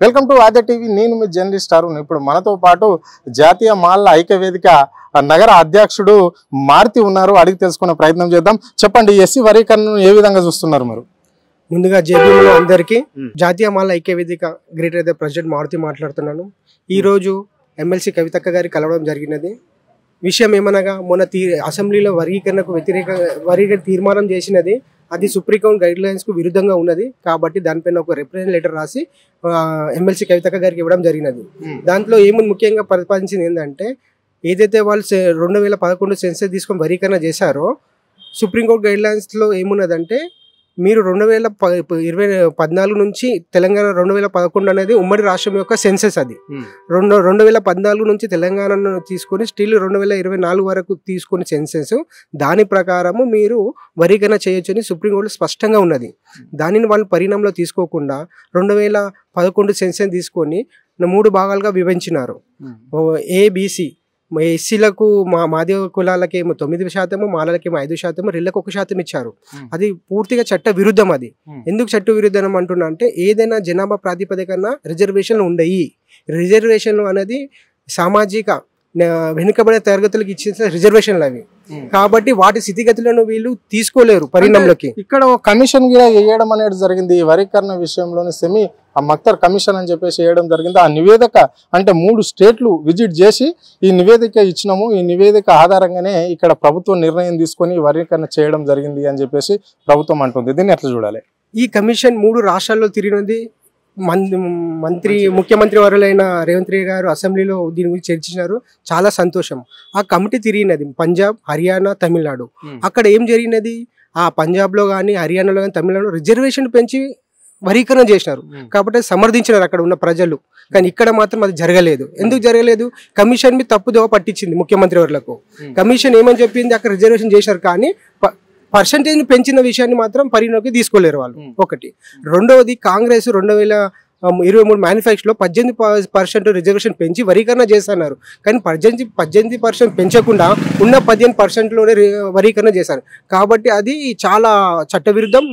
Welcome to Aadya TV. నేను మీ journalist Arun. ఇప్పుడు మనతో పాటు జాతీయ మాల్ల ఐక్య వేదిక నగర అధ్యక్షుడు మారుతి ఉన్నారు. అడిగి తెలుసుకునే ప్రయత్నం చేద్దాం. చెప్పండి, ఎస్సీ వర్గీకరణను ఏ విధంగా చూస్తున్నారు మీరు? ముందుగా జేబీలో అందరికీ జాతీయ మాల్ల ఐక్య వేదిక గ్రేటర్ ద ప్రెసిడెంట్ మారుతి మాట్లాడుతున్నాను. ఈరోజు ఎమ్మెల్సీ కవితక్క గారి కలవడం జరిగినది. విషయం ఏమనగా మొన్న అసెంబ్లీలో వర్గీకరణకు వ్యతిరేక తీర్మానం చేసినది. అది సుప్రీంకోర్టు గైడ్ లైన్స్ కు విరుద్ధంగా ఉన్నది కాబట్టి దానిపైన ఒక రిప్రజెంట్ లెటర్ రాసి ఎమ్మెల్సీ కవితక్క గారికి ఇవ్వడం జరిగినది. దాంట్లో ఏముంది ముఖ్యంగా ప్రతిపాదించింది ఏంటంటే, ఏదైతే వాళ్ళు 2011 సెన్సస్ తీసుకొని వర్గీకరణ చేశారో సుప్రీంకోర్టు గైడ్ లైన్స్ లో ఏమున్నదంటే, మీరు 2014 నుంచి తెలంగాణ 2011 అనేది ఉమ్మడి రాష్ట్రం యొక్క సెన్సెస్. అది 2014 నుంచి తెలంగాణను తీసుకొని స్టిల్ 2024 వరకు తీసుకుని సెన్సెస్. దాని ప్రకారము మీరు వర్గీకరణ చేయొచ్చని సుప్రీంకోర్టు స్పష్టంగా ఉన్నది. దానిని వాళ్ళు పరిణామంలో తీసుకోకుండా 2011 సెన్సెస్ తీసుకొని 3 భాగాలుగా విభజించినారు. ఏబిసి ఎస్సీలకు మాదిగ కులాలకేమో 9%, మాలలకేమో 5%, రెల్లకు 1% ఇచ్చారు. అది పూర్తిగా చట్ట విరుద్ధం. అది ఎందుకు చట్ట విరుద్ధం అంటున్నా అంటే, ఏదైనా జనాభా ప్రాతిపదికన రిజర్వేషన్లు ఉండయి. రిజర్వేషన్లు అనేది సామాజిక వెనుకబడే తరగతులకు ఇచ్చిన రిజర్వేషన్లు అవి. కాబట్టి వాటి స్థితిగతులను వీళ్ళు తీసుకోలేరు పరిణామంలోకి. ఇక్కడ కమిషన్ కూడా వేయడం అనేది జరిగింది. ఈ వర్గీకరణ విషయంలోని సెమీ మక్తర్ కమిషన్ అని చెప్పేసి వేయడం జరిగింది. ఆ నివేదిక అంటే 3 స్టేట్లు విజిట్ చేసి ఈ నివేదిక ఇచ్చినాము, ఈ నివేదిక ఆధారంగానే ఇక్కడ ప్రభుత్వం నిర్ణయం తీసుకొని వర్గీకరణ చేయడం జరిగింది అని చెప్పేసి ప్రభుత్వం అంటుంది. దీన్ని ఎట్లా చూడాలి? ఈ కమిషన్ 3 రాష్ట్రాల్లో తిరిగినది. ముఖ్యమంత్రి వారులైన రేవంత్ రెడ్డి గారు అసెంబ్లీలో దీని గురించి చర్చించారు. చాలా సంతోషం. ఆ కమిటీ తిరిగినది పంజాబ్, హర్యానా, తమిళనాడు. అక్కడ ఏం జరిగినది, ఆ పంజాబ్లో కానీ హర్యానాలో కానీ తమిళనాడు రిజర్వేషన్ పెంచి వర్గీకరణ చేసినారు కాబట్టి సమర్థించినారు అక్కడ ఉన్న ప్రజలు. కానీ ఇక్కడ మాత్రం అది జరగలేదు. ఎందుకు జరగలేదు? కమిషన్ మీద తప్పుదోవ పట్టించింది ముఖ్యమంత్రి వర్లకు. కమిషన్ ఏమని చెప్పింది, అక్కడ రిజర్వేషన్ చేశారు కానీ పర్సంటేజ్ పెంచిన విషయాన్ని మాత్రం పరిగణలోకి తీసుకోలేరు వాళ్ళు. ఒకటి. రెండవది, కాంగ్రెస్ 2023 మేనిఫెస్టోలో 18% రిజర్వేషన్ పెంచి వర్గీకరణ చేస్తున్నారు. కానీ 18% పెంచకుండా ఉన్న 15%లోనే వర్గీకరణ చేశారు. కాబట్టి అది చాలా చట్టవిరుద్ధం.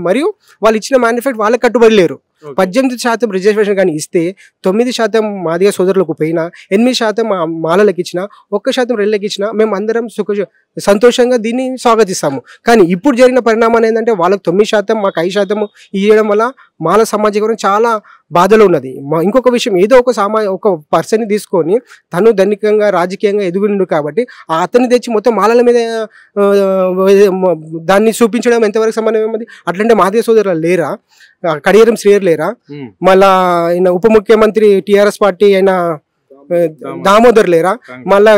మరియు వాళ్ళు ఇచ్చిన మేనిఫెస్టో వాళ్ళకి కట్టుబడి లేరు. 18% రిజర్వేషన్ కానీ ఇస్తే 9% మాదిగ సోదరులకు పోయినా, 8% మాలలకు ఇచ్చినా, 1% రెల్లకి ఇచ్చినా మేము అందరం సంతోషంగా దీన్ని స్వాగతిస్తాము. కానీ ఇప్పుడు జరిగిన పరిణామాలు ఏంటంటే, వాళ్ళకి 9% మాకు 5% ఇవ్వడం వల్ల మాల సమాజం చాలా బాధలో ఉన్నది. ఇంకొక విషయం, ఏదో ఒక పర్సన్ని తీసుకొని తను ధనికంగా రాజకీయంగా ఎదుగుండు కాబట్టి అతన్ని తెచ్చి మొత్తం మాలల మీద దాన్ని చూపించడం ఎంతవరకు సంబంధం ఏమది? అట్లంటే మాదిగ సోదరులు లేరా? కడియం శ్రీయర్ లేరా? మళ్ళా ఆయన ఉప ముఖ్యమంత్రి టిఆర్ఎస్ పార్టీ అయిన దామోదర్ లేరా? మళ్ళా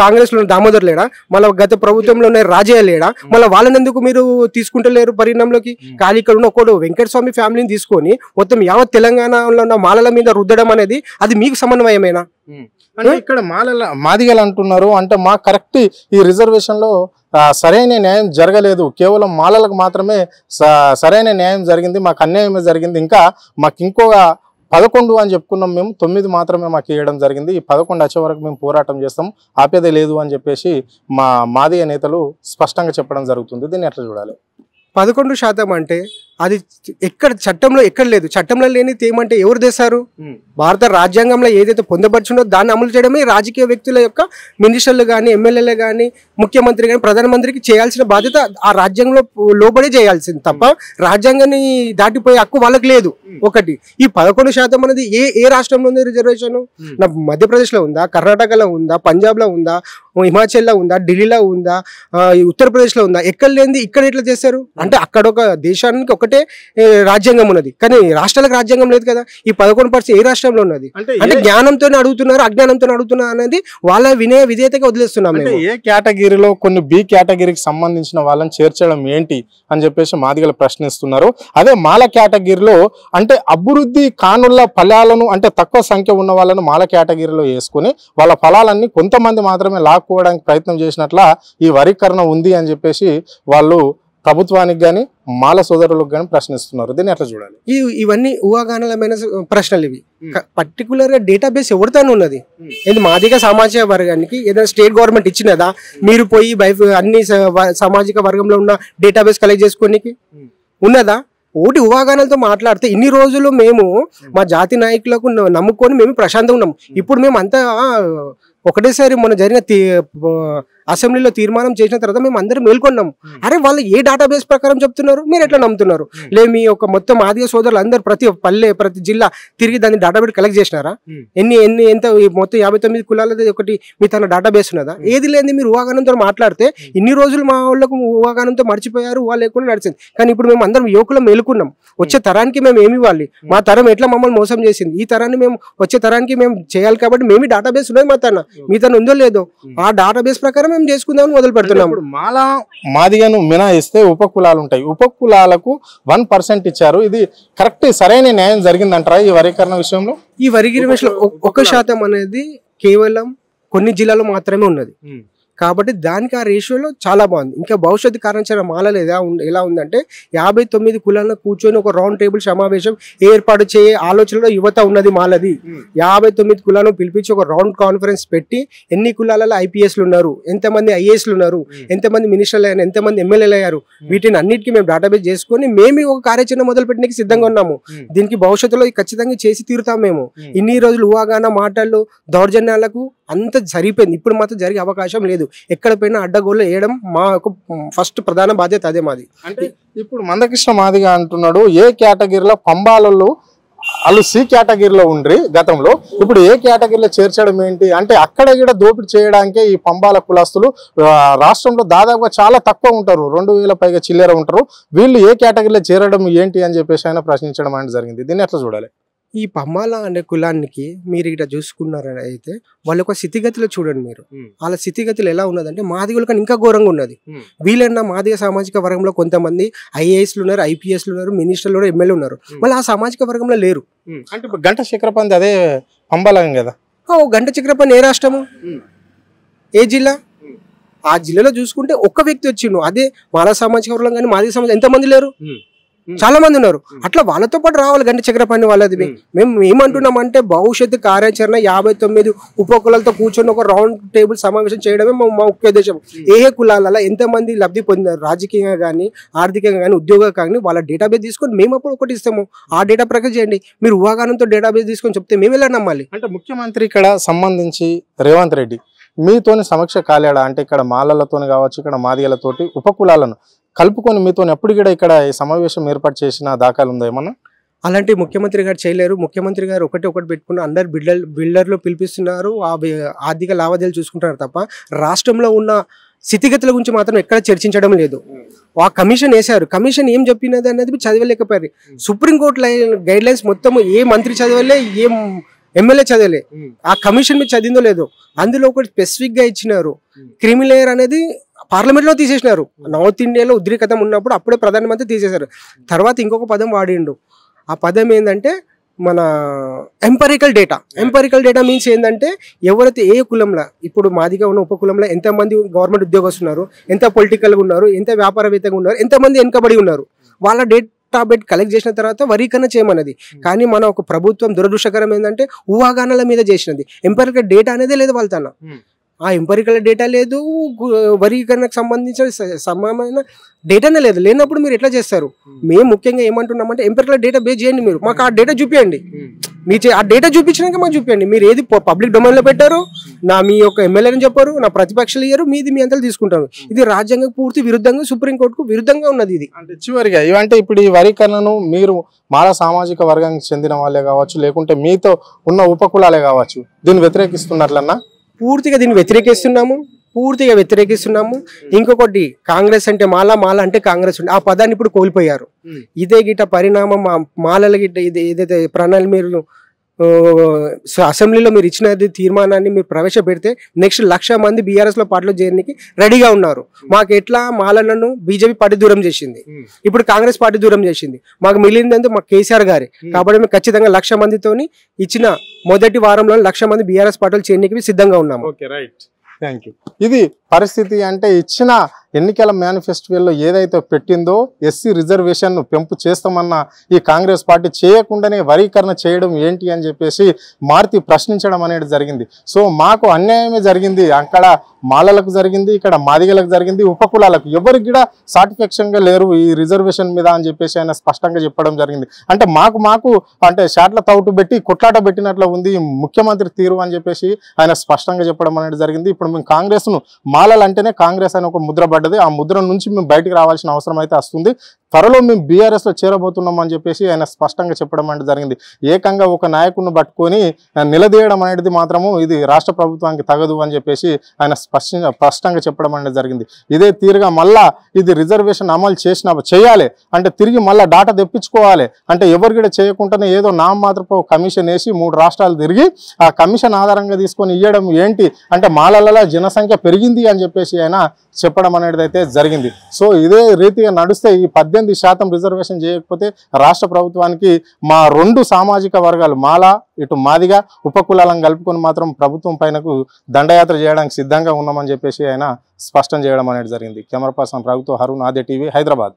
కాంగ్రెస్ లో దామోదర్ లేడా? మళ్ళీ గత ప్రభుత్వంలోనే రాజయ్య లేడా? మళ్ళీ వాళ్ళని ఎందుకు మీరు తీసుకుంటలేరు పరిణామంలోకి? కానీ ఇక్కడ ఉన్న ఒకడు వెంకటస్వామి ఫ్యామిలీని తీసుకొని మొత్తం యావత్ తెలంగాణలో ఉన్న మాలల మీద రుద్దడం అనేది అది మీకు సమన్వయమేనా? అంటే ఇక్కడ మాదిగలు అంటున్నారు అంటే, మా కరెక్ట్ ఈ రిజర్వేషన్ లో సరైన న్యాయం జరగలేదు, కేవలం మాలలకు మాత్రమే సరైన న్యాయం జరిగింది, మాకు అన్యాయమే జరిగింది. ఇంకా మాకు ఇంకో 11 అని చెప్పుకున్నాం, మేము 9 మాత్రమే మాకు ఇవ్వడం జరిగింది. ఈ 11 వచ్చే వరకు మేము పోరాటం చేస్తాం, ఆపేదే లేదు అని చెప్పేసి మా మాదిగ నేతలు స్పష్టంగా చెప్పడం జరుగుతుంది. దీన్ని ఎట్లా చూడాలి? 11% అంటే అది ఎక్కడ చట్టంలో ఎక్కడ లేదు. చట్టంలో లేని ఏమంటే ఎవరు తెస్తారు? భారత రాజ్యాంగంలో ఏదైతే పొందపరిచిందో దాన్ని అమలు చేయడమే రాజకీయ వ్యక్తుల యొక్క మినిస్టర్లు కానీ, ఎమ్మెల్యేలు కానీ, ముఖ్యమంత్రి కానీ, ప్రధానమంత్రికి చేయాల్సిన బాధ్యత ఆ రాజ్యాంగంలో లోబడే చేయాల్సింది తప్ప రాజ్యాంగాన్ని దాటిపోయే హక్కు వాళ్ళకి లేదు. ఒకటి. ఈ 11% అనేది ఏ రాష్ట్రంలో ఉంది రిజర్వేషన్? మధ్యప్రదేశ్లో ఉందా, కర్ణాటకలో ఉందా, పంజాబ్లో ఉందా, హిమాచల్లో ఉందా, ఢిల్లీలో ఉందా, ఉత్తరప్రదేశ్లో ఉందా? ఎక్కడ లేనిది ఇక్కడ ఎట్లా చేస్తారు? అంటే అక్కడ ఒక దేశానికి ఒకటే రాజ్యాంగం ఉన్నది, కానీ రాష్ట్రాలకు రాజ్యాంగం లేదు కదా. ఈ 11% ఏ రాష్ట్రంలో ఉన్నది? అంటే జ్ఞానంతోనే అడుగుతున్నారు, అజ్ఞానంతో అడుగుతున్నారు అనేది వాళ్ళ విధేయతగా వదిలేస్తున్నాం. ఏ కేటగిరీలో కొన్ని బి కేటగిరీకి సంబంధించిన వాళ్ళని చేర్చడం ఏంటి అని చెప్పేసి మాదిగలు ప్రశ్నిస్తున్నారు. అదే మాల కేటగిరీలో అంటే అభివృద్ధి కానుల ఫలాలను అంటే తక్కువ సంఖ్య ఉన్న వాళ్ళను మాల కేటగిరీలో వేసుకుని వాళ్ళ ఫలాలన్నీ కొంతమంది మాత్రమే లాక్కోవడానికి ప్రయత్నం చేసినట్ల ఈ వర్గీకరణ ఉంది అని చెప్పేసి వాళ్ళు ప్రభుత్వానికి కానీ మాల సోదరులకు కానీ ప్రశ్నిస్తున్నారు. దీన్ని ఎట్లా చూడాలి? ఇవన్నీ ఊహాగానాలమైన ప్రశ్నలు. ఇవి పర్టికులర్ గా డేటాబేస్ ఎవరితోనే ఉన్నది? ఇది మాదిగ సామాజిక వర్గానికి ఏదైనా స్టేట్ గవర్నమెంట్ ఇచ్చినదా? మీరు పోయి అన్ని సామాజిక వర్గంలో ఉన్న డేటాబేస్ కలెక్ట్ చేసుకోనికి ఉన్నదా? ఓటి ఊహాగానాలతో మాట్లాడితే ఇన్ని రోజులు మేము మా జాతి నాయకులకు నమ్ముకొని మేము ప్రశాంతంగా ఉన్నాం. ఇప్పుడు మేము అంతా ఒకటేసారి మొన్న జరిగిన అసెంబ్లీలో తీర్మానం చేసిన తర్వాత మేము అందరం మేల్కొన్నాం. అరే వాళ్ళు ఏ డేటాబేస్ ప్రకారం చెప్తున్నారు, మీరు ఎట్లా నమ్ముతున్నారు? మీ యొక్క మొత్తం ఆదివాసీ సోదరులు అందరు ప్రతి పల్లె ప్రతి జిల్లా తిరిగి దాన్ని డేటాబేస్ కలెక్ట్ చేసినారా? ఎంత మొత్తం 59 కులాలది ఒకటి మీ తన డేటాబేస్ ఉన్నదా? ఏది లేని మీరు ఊహాగానంతో మాట్లాడితే ఇన్ని రోజులు మా వాళ్ళకు ఊహాగానంతో మర్చిపోయారు, వాళ్ళు లేకుండా నడిచింది. కానీ ఇప్పుడు మేము అందరం యువకులం మేలుకున్నాం. వచ్చే తరానికి మేము ఏమి ఇవ్వాలి? మా తరం ఎట్లా మమ్మల్ని మోసం చేసింది, ఈ తరాన్ని మేము వచ్చే తరానికి మేము చేయాలి. కాబట్టి మేము డేటాబేస్ ఉన్నది మా తన, మీ తన ఉందో లేదో ఆ డేటాబేస్ ప్రకారం మేము చేసుకుందామని మొదలు పెడుతున్నాం. మాలా మాదిగను మినహాయిస్తే ఉపకులాలు ఉంటాయి. ఉపకులాలకు 1% ఇచ్చారు. ఇది కరెక్ట్ సరైన న్యాయం జరిగిందంటారా ఈ వర్గీకరణ విషయంలో? ఈ వర్గీకరణ విషయంలో 1% అనేది కేవలం కొన్ని జిల్లాలో మాత్రమే ఉన్నది. కాబట్టి దానికి ఆ రేషియోలో చాలా బాగుంది. ఇంకా భవిష్యత్తు కార్యాచరణ మాలలో ఎలా ఉందంటే 59 కులాలను కూర్చొని ఒక రౌండ్ టేబుల్ సమావేశం ఏర్పాటు చేయ ఆలోచనలో యువత ఉన్నది మాలది. 59 కులాలను పిలిపించి ఒక రౌండ్ కాన్ఫరెన్స్ పెట్టి ఎన్ని కులాలలో IPSలు ఉన్నారు, ఎంతమంది IASలు ఉన్నారు, ఎంతమంది మినిస్టర్లు అయ్యారు, ఎంతమంది ఎమ్మెల్యేలు అయ్యారు, వీటిని అన్నిటికీ మేము డేటాబేస్ చేసుకొని మేము ఒక కార్యాచరణ మొదలు పెట్టడానికి సిద్ధంగా ఉన్నాము. దీనికి భవిష్యత్తులో ఖచ్చితంగా చేసి తీరుతాం. మేము ఇన్ని రోజులు ఊహాగాన మాటలు దౌర్జన్యాలకు అంత సరిపోయింది. ఇప్పుడు మాత్రం జరిగే అవకాశం లేదు. ఎక్కడ పోయినా అడ్డగోళ్ళు వేయడం మా ఫస్ట్ ప్రధాన బాధ్యత అదే మాది. అంటే ఇప్పుడు మందకృష్ణ మాదిగ అంటున్నాడు ఏ కేటగిరీలో పంబాలలో వాళ్ళు C కేటగిరీలో ఉండ్రి గతంలో, ఇప్పుడు ఏ కేటగిరీలో చేర్చడం ఏంటి అంటే అక్కడ కూడా దోపిడీ చేయడానికే ఈ పంబాల కులస్తులు రాష్ట్రంలో దాదాపుగా చాలా తక్కువ ఉంటారు, 2000 పైగా చిల్లర ఉంటారు. వీళ్ళు ఏ కేటగిరీలో చేరడం ఏంటి అని చెప్పేసి ఆయన ప్రశ్నించడం అనేది జరిగింది. దీన్ని ఎట్లా చూడాలి? ఈ పమ్మాల అనే కులానికి మీరు ఇక్కడ చూసుకున్నారని అయితే వాళ్ళ యొక్క స్థితిగతిలో చూడండి. మీరు వాళ్ళ స్థితిగతులు ఎలా ఉన్నదంటే మాదిగల కన్నా ఇంకా ఘోరంగా ఉన్నది. వీళ్ళన్నా మాదిగ సామాజిక వర్గంలో కొంతమంది IASలు ఉన్నారు, IPSలు ఉన్నారు, మినిస్టర్లు ఉన్నారు, ఎమ్మెల్యే ఉన్నారు. మళ్ళీ ఆ సామాజిక వర్గంలో లేరు. అంటే ఇప్పుడు గంట చక్రపంది అదే పంబాలం కదా. గంట చక్రపంది ఏ రాష్ట్రము, ఏ జిల్లా? ఆ జిల్లాలో చూసుకుంటే ఒక్క వ్యక్తి వచ్చిండు. అదే మాల సామాజిక వర్గం కానీ మాదిగ సమాజం ఎంతమంది లేరు, చాలా మంది ఉన్నారు. అట్లా వాళ్ళతో పాటు రావాలి గంట చక్రపాణి వాళ్ళది. మేము ఏమంటున్నామంటే భవిష్యత్తు కార్యాచరణ 59 ఉపకులాలతో కూర్చొని ఒక రౌండ్ టేబుల్ సమావేశం చేయడమే మా ముఖ్య ఉద్దేశం. ఏ కులాలలో ఎంతమంది లబ్ధి పొందినారు, రాజకీయంగా కానీ ఆర్థికంగా కానీ ఉద్యోగంగా కానీ వాళ్ళ డేటాబేస్ తీసుకొని మేము అప్పుడు ఒకటి ఇస్తాము. ఆ డేటా ప్రకారం చేయండి. మీరు ఊహాగానంతో డేటాబేస్ తీసుకొని చెప్తే మేము ఎలా నమ్మాలి? అంటే ముఖ్యమంత్రి ఇక్కడ సంబంధించి రేవంత్ రెడ్డి మీతోని సమీక్ష కాలేడా? అంటే ఇక్కడ మాలలతోని కావచ్చు, ఇక్కడ మాదిగలతోటి ఉపకులాలను కలుపుకొని మీతో ఎప్పుడు కూడా ఇక్కడ ఈ సమావేశం ఏర్పాటు చేసిన దాఖలు ఉందా ఏమన్నా? అలాంటి ముఖ్యమంత్రి గారు చేయలేరు. ముఖ్యమంత్రి గారు ఒకటి పెట్టుకున్న అందరు బిల్డర్లు పిలిపిస్తున్నారు, ఆర్థిక లావాదేవీలు చూసుకుంటున్నారు తప్ప రాష్ట్రంలో ఉన్న స్థితిగతుల గురించి మాత్రం ఎక్కడ చర్చించడం లేదు. ఆ కమిషన్ వేశారు. కమిషన్ ఏం చెప్పినది అనేది చదవలేకపోయారు. సుప్రీంకోర్టు గైడ్ లైన్స్ మొత్తం ఏ మంత్రి చదవలే, ఏ ఎమ్మెల్యే చదవలే. ఆ కమిషన్ మీద చదివిందో లేదో అందులో ఒకటి స్పెసిఫిక్ గా ఇచ్చినారు. క్రిమిలేయర్ అనేది పార్లమెంట్ లో తీసేసినారు. నార్త్ ఇండియాలో ఉద్రిక్తత ఉన్నప్పుడు అప్పుడే ప్రధానమంత్రి తీసేశారు. తర్వాత ఇంకొక పదం వాడిండు. ఆ పదం ఏంటంటే మన empirical data. Empirical data means ఏంటంటే ఎవరైతే ఏ కులంలో ఇప్పుడు మాదిగా ఉన్న ఉపకులంలో ఎంతమంది గవర్నమెంట్ ఉద్యోగస్తులు ఉన్నారు, ఎంత పొలిటికల్గా ఉన్నారు, ఎంత వ్యాపారవేత్తగా ఉన్నారు, ఎంతమంది వెనుకబడి ఉన్నారు, వాళ్ళ డేటాబేస్ కలెక్ట్ చేసిన తర్వాత వరీకరణ చేయమన్నది. కానీ మన ఒక ప్రభుత్వం దురదృష్టకరం ఏంటంటే ఊహాగానాల మీద చేసినది. ఎంపరికల్ డేటా అనేది లేదు వాళ్ళ తన. ఆ ఎంపరికల్ డేటా లేదు, వర్గీకరణకు సంబంధించిన సమానమైన డేటానే లేదు. లేనప్పుడు మీరు ఎట్లా చేస్తారు? మేము ముఖ్యంగా ఏమంటున్నామంటే ఎంపరికల్ డేటా బేస్ చేయండి. మీరు మాకు ఆ డేటా చూపించండి. ఆ డేటా చూపించినాక మాకు చూపించండి. మీరు ఏది పబ్లిక్ డొమైన్లో పెట్టారు, మీ యొక్క ఎమ్మెల్యేని చెప్పారు, నా ప్రతిపక్షాలు ఇయ్యారు, మీ అంతలు తీసుకుంటారు. ఇది రాజ్యాంగం పూర్తి విరుద్ధంగా, సుప్రీంకోర్టుకు విరుద్ధంగా ఉన్నది. ఇది అంటే చివరిగా ఇవంటే ఇప్పుడు ఈ వరీకరణను మీరు మాల సామాజిక వర్గానికి చెందిన వాళ్ళే కావచ్చు, లేకుంటే మీతో ఉన్న ఉపకులాలే కావచ్చు, దీన్ని వ్యతిరేకిస్తున్నట్లన్నా? పూర్తిగా దీన్ని వ్యతిరేకిస్తున్నాము. ఇంకొకటి కాంగ్రెస్ అంటే మాల అంటే కాంగ్రెస్ ఉంటే ఆ పదాన్ని ఇప్పుడు కోల్పోయారు. ఇదే గిట్ట పరిణామం మాలల గిట్ట ఏదైతే ప్రణాళిక మీరు అసెంబ్లీలో మీరు ఇచ్చిన తీర్మానాన్ని మీరు ప్రవేశపెడితే నెక్స్ట్ 1,00,000 మంది BRS లో పార్టీలో చేరడానికి రెడీగా ఉన్నారు. మాకు ఎట్లా మాలలను బీజేపీ పార్టీ దూరం చేసింది, ఇప్పుడు కాంగ్రెస్ పార్టీ దూరం చేసింది. మాకు మిగిలిందంటే మాకు కేసీఆర్ గారి. కాబట్టి మేము ఖచ్చితంగా 1,00,000 మందితోని ఇచ్చిన మొదటి వారంలో 1,00,000 మంది BRS పార్టీలు చేరడానికి సిద్ధంగా ఉన్నాము. ఇది పరిస్థితి. అంటే ఇచ్చిన ఎన్నికల మేనిఫెస్టోలో ఏదైతే పెట్టిందో ఎస్సీ రిజర్వేషన్ పెంపు చేస్తామన్న ఈ కాంగ్రెస్ పార్టీ చేయకుండానే వర్గీకరణ చేయడం ఏంటి అని చెప్పేసి మారుతి ప్రశ్నించడం అనేది జరిగింది. సో మాకు అన్యాయమే జరిగింది, అక్కడ మాలలకు జరిగింది, ఇక్కడ మాదిగలకు జరిగింది, ఉపకులాలకు ఎవరికి కూడా సాటిస్ఫాక్షన్గా లేరు ఈ రిజర్వేషన్ మీద అని చెప్పేసి ఆయన స్పష్టంగా చెప్పడం జరిగింది. అంటే మాకు అంటే షాట్ల తౌటు పెట్టి కొట్లాట పెట్టినట్లు ఉంది ముఖ్యమంత్రి తీరు అని చెప్పేసి ఆయన స్పష్టంగా చెప్పడం అనేది జరిగింది. ఇప్పుడు మేము కాంగ్రెస్ను మాలలు అంటేనే కాంగ్రెస్ అని ఒక ముద్ర పడ్డది, ఆ ముద్ర నుంచి మేము బయటికి రావాల్సిన అవసరం అయితే వస్తుంది. త్వరలో మేము బీఆర్ఎస్లో చేరబోతున్నాం అని చెప్పేసి ఆయన స్పష్టంగా చెప్పడం అనేది జరిగింది. ఏకంగా ఒక నాయకుడిని పట్టుకొని నిలదీయడం అనేది మాత్రము ఇది రాష్ట్ర ప్రభుత్వానికి తగదు అని చెప్పేసి ఆయన స్పష్టంగా చెప్పడం అనేది జరిగింది. ఇదే తీరుగా మళ్ళా ఇది రిజర్వేషన్ అమలు చేయాలి అంటే తిరిగి మళ్ళీ డాటా తెప్పించుకోవాలి అంటే ఎవరు కూడా చేయకుండానే ఏదో నామమాత్రపు కమిషన్ వేసి 3 రాష్ట్రాలు తిరిగి ఆ కమిషన్ ఆధారంగా తీసుకొని ఇవ్వడం ఏంటి అంటే మాలల జనసంఖ్య పెరిగింది అని చెప్పేసి ఆయన చెప్పడం అనేది అయితే జరిగింది. సో ఇదే రీతిగా నడిస్తే ఈ 18% రిజర్వేషన్ చేయకపోతే రాష్ట్ర ప్రభుత్వానికి మా 2 సామాజిక వర్గాలు మాల ఇటు మాదిగా ఉపకులాలను కలుపుకొని మాత్రం ప్రభుత్వం పైనకు దండయాత్ర చేయడానికి సిద్ధంగా ఉన్నామని చెప్పేసి ఆయన స్పష్టం చేయడం అనేది జరిగింది. కెమెరా పర్సన్ రఘుతో హరుణ్, ఆద్య టీవీ, హైదరాబాద్.